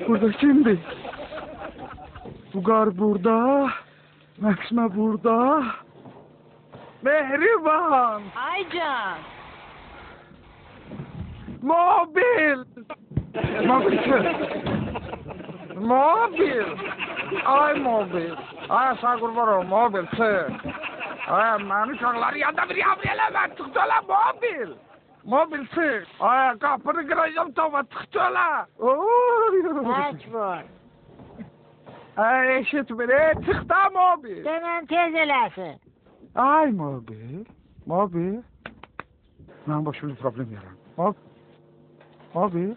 Burada şimdi. Bugar burada. Maxima burada. Mehriban. Aycan. Mobil. Mobil. Ay mobil. Ay sağ kurban mobil. Ay məni uşaqları yanda bir yavru eləmə. Çıxdı ola mobil. Mobil çıx. Ay qapını qıracağım tava çıxdı ola. Mecbur. Ay eşitmir. Çıx da mobil. Denen tez eləsin. Ay mobil. Mobil. Mən başımda problem yaram. Mobil.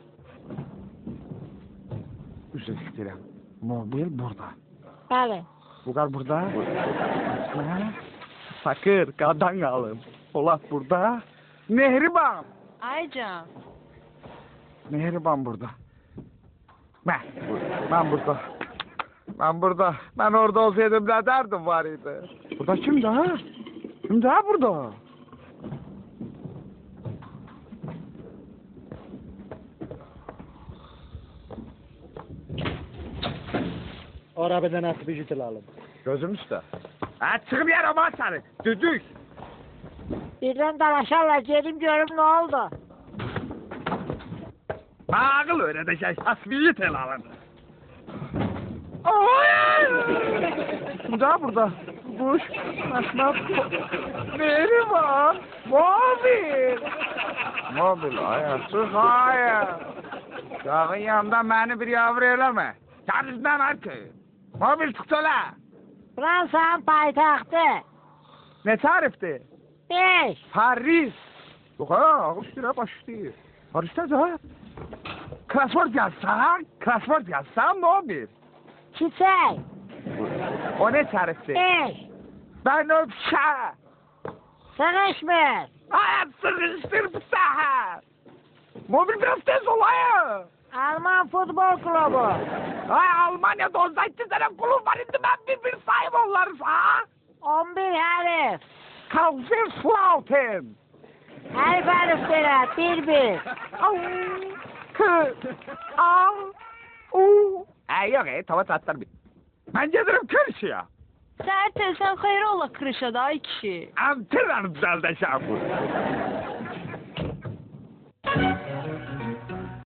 Üzr istəyirəm. Mobil burada. Bəli. Bugar burada. Fakir, qadan alım. Polat burada. Mehriban. Aycan. Mehriban burada. Ben burada. Ben burada. Ben orada olsaydım ne derdim var idi. Burada kim daha? Kim daha burada? Arabadan atı bir jitil alın. Gözüm üstə. Çıxıb yarama səni. Düdük. Birden dalaşarlar gelim görüm ne oldu. Ağıl öyrədəcək. Asbiyi tel alın. Kim daha burada? Kuş. Asma. Mehriban. Mobil. Mobil. Ayarsız hayır. Yağın yanında məni bir yavru eləmə. Gərizdən artıq. Mobil çıxsana. Fransa'nın payitaxtı. Ne tarifti? 5. Paris. Yok ha, ağız üstüne başlıyor. Paris'te de. Crossword yazsan mobil. Çiçek. O ne tarifti? 5. Ben öpşe. Sıkışmır. Hayat sıkıştır bu sefer. Mobil biraz tez olayı. Alman futbol klubu. Ay Almanya'da 18 tane kulüp var, indi ben bir sahip onlarız ha. 11 herif. Kaiserslautern. Herif heriflere 1-1. Au. Kı. Al. U. Yok tava tatlar bir. Ben gelirim Kırşı'ya. Səhər tezdən xeyir ola Krişada ay kişi. Antenanı düzəldəcəm bu.